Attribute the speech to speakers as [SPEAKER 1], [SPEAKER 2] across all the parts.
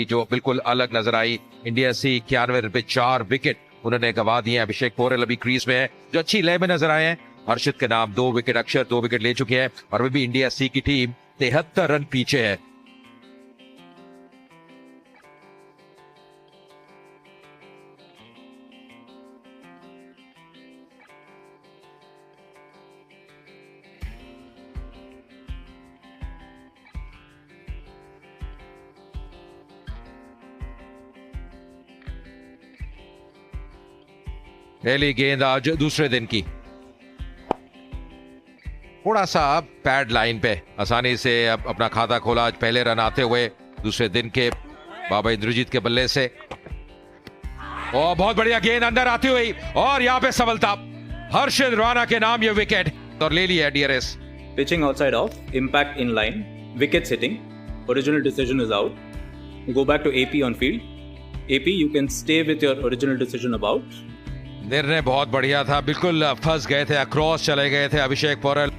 [SPEAKER 1] जो बिल्कुल अलग नजर आई। इंडिया सी 91 रन पे 4 विकेट उन्होंने गंवा दिए। अभिषेक पोरेल अभी क्रीज में है, जो अच्छी लय में नजर आए हैं। हर्षित के नाम 2 विकेट, अक्षर 2 विकेट ले चुके हैं और अभी भी इंडिया सी की टीम 73 रन पीछे है। पहली गेंद आज दूसरे दिन की, थोड़ा सा पैड लाइन पे आसानी से अब अपना खाता खोला आज पहले रन आते हुए दूसरे दिन के बाबा इंद्रजीत के बल्ले से। और बहुत बढ़िया गेंद अंदर आती हुई और यहाँ पे सफलता। हर्षित राणा के नाम ये विकेट और ले लिया DRS.
[SPEAKER 2] Pitching outside off, impact in line, wickets hitting, original decision is out. Go back to AP on field. AP, you can stay with your original decision about.
[SPEAKER 1] निर्णय बहुत बढ़िया था, बिल्कुल फंस गए थे, अक्रॉस चले गए थे अभिषेक पोरेल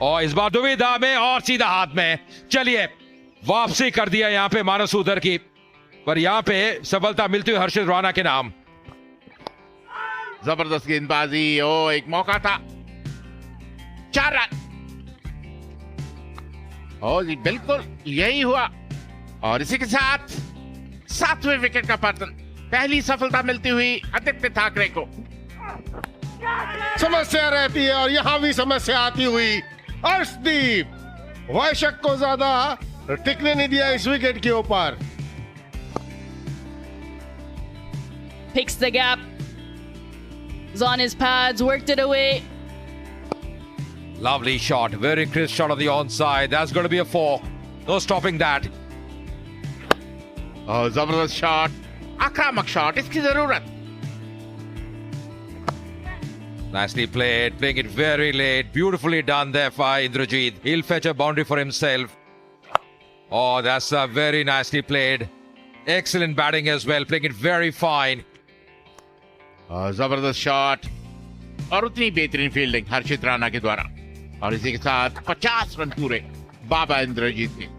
[SPEAKER 1] और इस बार दुविधा में और सीधा हाथ में। चलिए वापसी कर दिया यहाँ पे मानस उधर की, पर यहाँ पे सफलता मिलती हुई हर्षित राणा के नाम।
[SPEAKER 3] जबरदस्त गेंदबाजी, ओ एक मौका था, 4 रन। ओ जी बिल्कुल यही हुआ और इसी के साथ 7वें विकेट का पतन। पहली सफलता मिलती हुई आदित्य ठाकरे को।
[SPEAKER 4] समस्या रहती है और यहां भी समस्या आती हुई। अर्शदीप वैशक को ज्यादा टिकने नहीं दिया इस विकेट के ऊपर।
[SPEAKER 5] Picks the gap. Is on his pads, worked it away.
[SPEAKER 1] Lovely shot, very crisp shot on the onside. That's going to be a 4. No stopping that.
[SPEAKER 3] जबरदस्त शॉट, आक्रामक शॉट, इसकी जरूरत।
[SPEAKER 1] Nicely played, playing it very late. Beautifully done there by Indrajit. He'll fetch a boundary for himself. Oh, that's very nicely played. Excellent batting as well, playing it very fine.
[SPEAKER 3] जबरदस्त shot और उतनी बेहतरीन fielding हर्षित राणा के द्वारा और इसी के साथ 50 रन पूरे बाबा इंद्रजीत के।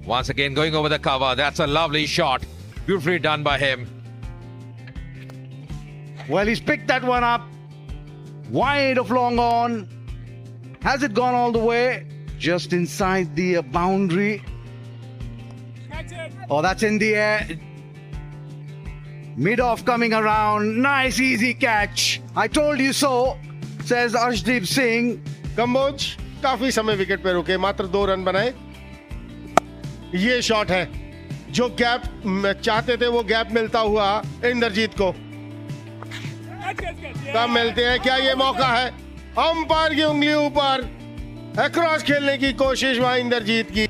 [SPEAKER 1] Once again going over the cover. That's a lovely shot. Beautifully done by him.
[SPEAKER 6] Well, he's picked that one up. Wide of long on. Has it gone all the way? Just inside the boundary. Oh, that's in the air. Mid-off coming around. Nice, easy catch. I told you so, says Arshdeep Singh.
[SPEAKER 4] Kamboj काफी समय wicket पे रुके, मात्र 2 run बनाए। ये shot है, जो gap चाहते थे वो गैप मिलता हुआ इंद्रजीत को। कब मिलते हैं, क्या ये मौका है? अंपायर की उंगली ऊपर, अक्रॉस खेलने की कोशिश वहां इंद्रजीत की।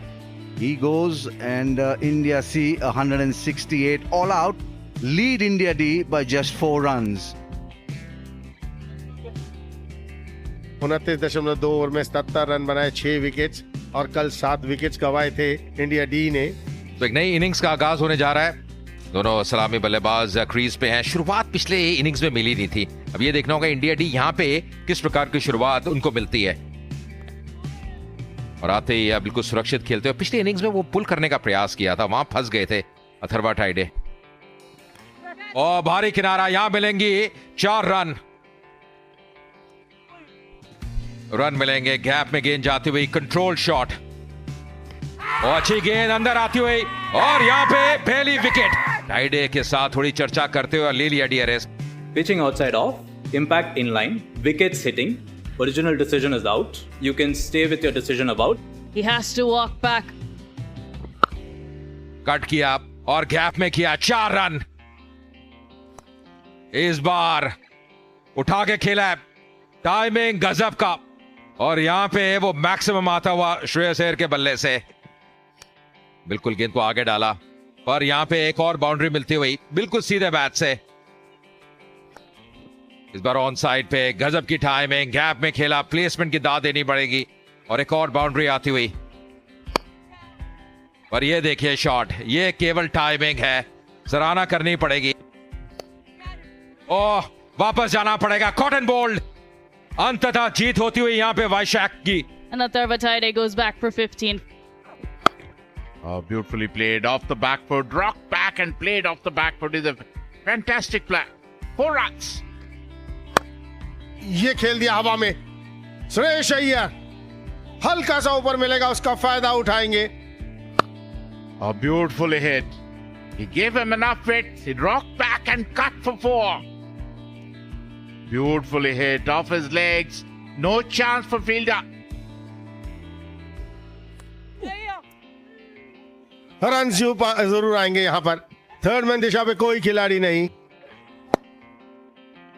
[SPEAKER 6] He goes and India C 168 all out. Lead India D by just 4 runs.
[SPEAKER 4] 29.2 over में 77 रन बनाए, 6 विकेट्स और कल 7 विकेट्स गंवाए थे इंडिया डी ने।
[SPEAKER 1] तो एक नई इनिंग्स का आगाज होने जा रहा है। दोनों सलामी बल्लेबाज क्रीज पे हैं। शुरुआत पिछले इनिंग्स में मिली नहीं थी, अब ये देखना होगा इंडिया डी यहाँ पे किस प्रकार की शुरुआत उनको मिलती है। और आते ही बिल्कुल सुरक्षित खेलते हुए, पिछले इनिंग्स में वो पुल करने का प्रयास किया था, वहां फंस गए थे अथर्वा टाइडे। और भारी किनारा, यहां मिलेंगी 4 रन मिलेंगे। गैप में गेंद जाती हुई, कंट्रोल शॉट और अच्छी गेंद अंदर आती हुई और यहाँ पे पहली विकेट। टाइडे के साथ थोड़ी चर्चा करते हुए ले लिया DRS.
[SPEAKER 2] Pitching outside off, impact in line, wickets hitting, original decision is out. You can stay with your decision about.
[SPEAKER 5] He has to walk back.
[SPEAKER 1] Cut किया और गैप में किया 4 रन। इस बार उठा के खेला है, टाइमिंग गजब का और यहां पे वो मैक्सिमम आता हुआ श्रेयस अय्यर के बल्ले से बिल्कुल गेंद को आगे डाला, पर यहां पे एक और बाउंड्री मिलती हुई बिल्कुल सीधे बैट से। इस बार ऑन साइड पे गजब की टाइमिंग, गैप में खेला, प्लेसमेंट की दाद देनी पड़ेगी और एक और बाउंड्री आती हुई। पर ये देखिए शॉट, ये केवल टाइमिंग है, सराहना करनी पड़ेगी। ओह, वापस जाना पड़ेगा, कॉटन बोल्ड। अंततः जीत होती हुई यहां पे वैशाख की।
[SPEAKER 5] And Atharva Taide goes back for 15.
[SPEAKER 3] Oh, beautifully played off the back foot, rocked back and played off the back foot is a fantastic play. 4 runs.
[SPEAKER 4] ये खेल दिया हवा में श्रेयस अय्यर, हल्का सा ऊपर मिलेगा, उसका फायदा उठाएंगे।
[SPEAKER 3] Oh, beautifully hit. He gave him enough width. He rocked back and cut for 4. Beautifully hit off his legs. No chance for fielder.
[SPEAKER 4] Run जरूर आएंगे यहाँ पर। थर्ड मैन दिशा पे कोई खिलाड़ी नहीं।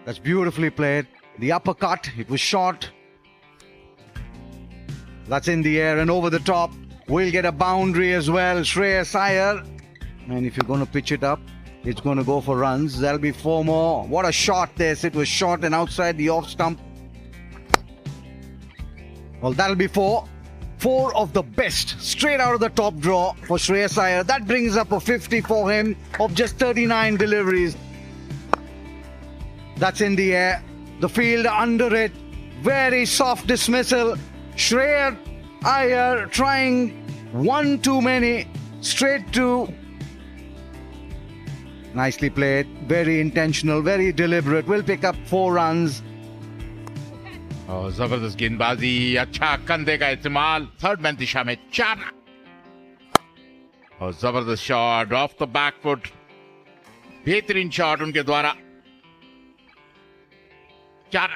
[SPEAKER 6] That's beautifully played. The uppercut, it was short. That's in the air and over the top. We'll get a boundary as well. Shreyas Iyer. And if you're going to pitch it up, it's going to go for runs. There'll be 4 more. What a shot this. It was short and outside the off stump. Well, that'll be 4. 4 of the best straight out of the top draw for Shreyas Iyer. That brings up a 50 for him of just 39 deliveries. That's in the air. The field under it. Very soft dismissal. Shreyas Iyer trying one too many. Straight to. Nicely played. Very intentional. Very deliberate. Will pick up 4 runs.
[SPEAKER 3] और जबरदस्त गेंदबाजी, अच्छा कंधे का इस्तेमाल, third man दिशा में 4 और जबरदस्त shot of the back foot, बेहतरीन शॉट उनके द्वारा, 4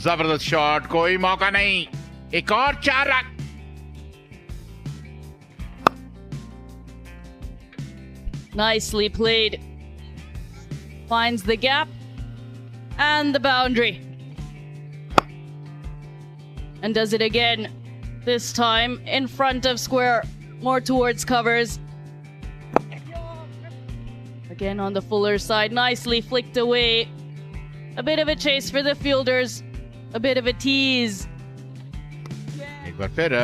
[SPEAKER 3] जबरदस्त शॉट, कोई मौका नहीं, एक और 4 run.
[SPEAKER 5] Nicely played. Finds the gap and the boundary. And does it again. This time in front of square, more towards covers. Again on the Fuller side, nicely flicked away. A bit of a chase for the fielders. A bit of a tease.
[SPEAKER 3] एक बार फिर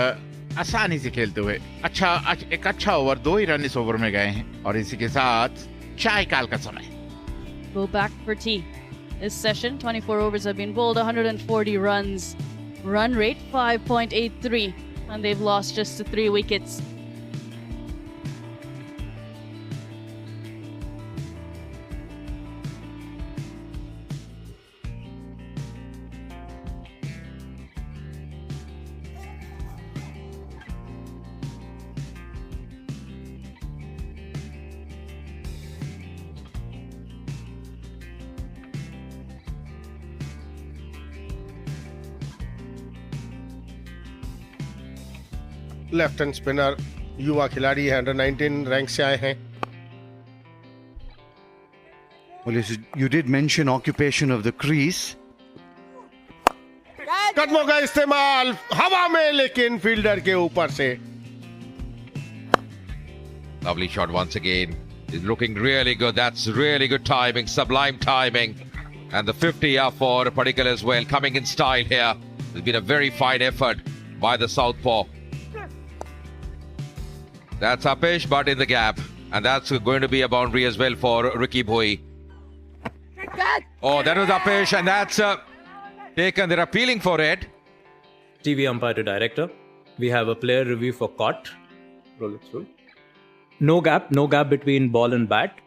[SPEAKER 3] आसानी से खेलते हुए एक अच्छा over, 2 ही run इस over में गए हैं और इसी के साथ चाय काल का समय।
[SPEAKER 5] Go back for tea. This session, 24 overs have been bowled, 140 runs. Run rate 5.83, and they've lost just to 3 wickets.
[SPEAKER 4] Left hand spinner, युवा खिलाड़ी है, अंडर 19 रैंक से आए हैं।
[SPEAKER 6] Well, you did mention occupation of the crease.
[SPEAKER 4] कदमों का इस्तेमाल हवा में, लेकिन फील्डर के ऊपर से।
[SPEAKER 1] Lovely shot once again. He's looking really good. That's really good timing, sublime timing. And the 50 are for Padikkal as well, coming in style here. It's been a very fine effort by the southpaw. That's Apish, but in the gap. And that's going to be a boundary as well for Ricky Bhoi. Oh, that was Apish, and that's taken. They're appealing for it.
[SPEAKER 2] TV umpire to director. We have a player review for caught. Roll it through. No gap between ball and bat.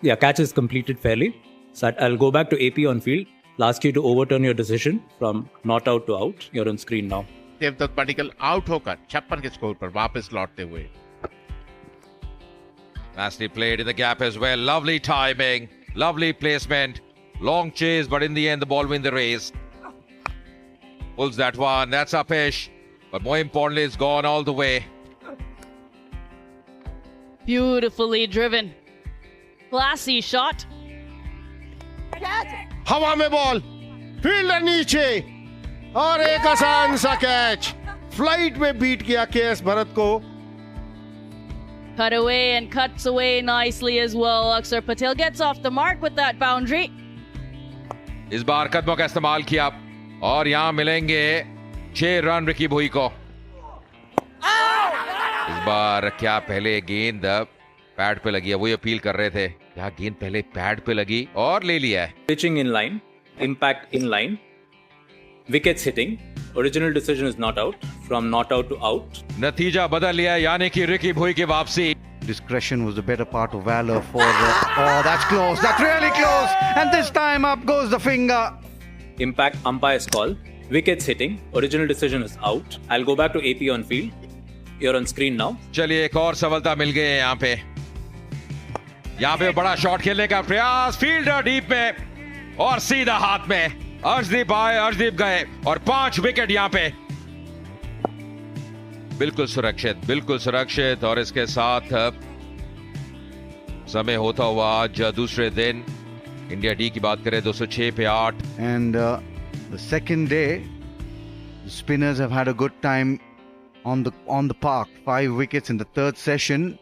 [SPEAKER 2] Yeah, catch is completed fairly. So I'll go back to AP on field. I'll ask you to overturn your decision from not out to out. You're on screen now.
[SPEAKER 3] Devdutt Padikkal out होकर 56 के score पर वापस लौटते हुए।
[SPEAKER 1] Nicely played in the gap as well. Lovely timing, lovely placement, long chase, but in the end the ball wins the race. Pulls that one. That's Apish, but more importantly, it's gone all the way.
[SPEAKER 5] Beautifully driven. Classy shot.
[SPEAKER 4] हवा में ball, fielder नीचे और एक आसान सा catch, flight में beat किया KS Bharat को।
[SPEAKER 5] Cut away and cuts away nicely as well. Akshar Patel gets off the mark with that boundary.
[SPEAKER 1] इस बार कदमों का इस्तेमाल किया और यहाँ मिलेंगे 6 रन रिकी भोई को। इस बार क्या पहले गेंद पैड पे लगी है, वही अपील कर रहे थे, यहाँ गेंद पहले पैड पे लगी और ले लिया है।
[SPEAKER 2] Pitching in line, impact in line, wickets hitting, Original decision is not out. From not out to out.
[SPEAKER 1] नतीजा बदल लिया यानी कि रिकी भुई की वापसी.
[SPEAKER 6] Discretion was the better part of valor for. Oh, that's close. That's really close. And this time up goes the finger.
[SPEAKER 2] Impact umpire's call. Wickets hitting. Original decision is out. I'll go back to AP on field. You're on screen now.
[SPEAKER 1] चलिए एक और सफलता मिल गई है यहाँ पे. यहाँ पे बड़ा शॉट खेलने का प्रयास. फील्डर डीप में और सीधा हाथ में. अर्शदीप आए, अर्शदीप गए और 5 विकेट यहाँ पे. बिल्कुल सुरक्षित और इसके साथ समय होता हुआ आज दूसरे दिन इंडिया डी की बात करें 206 पे 8.
[SPEAKER 6] And the second day, the spinners have had a good time on the park. 5 wickets in the third session.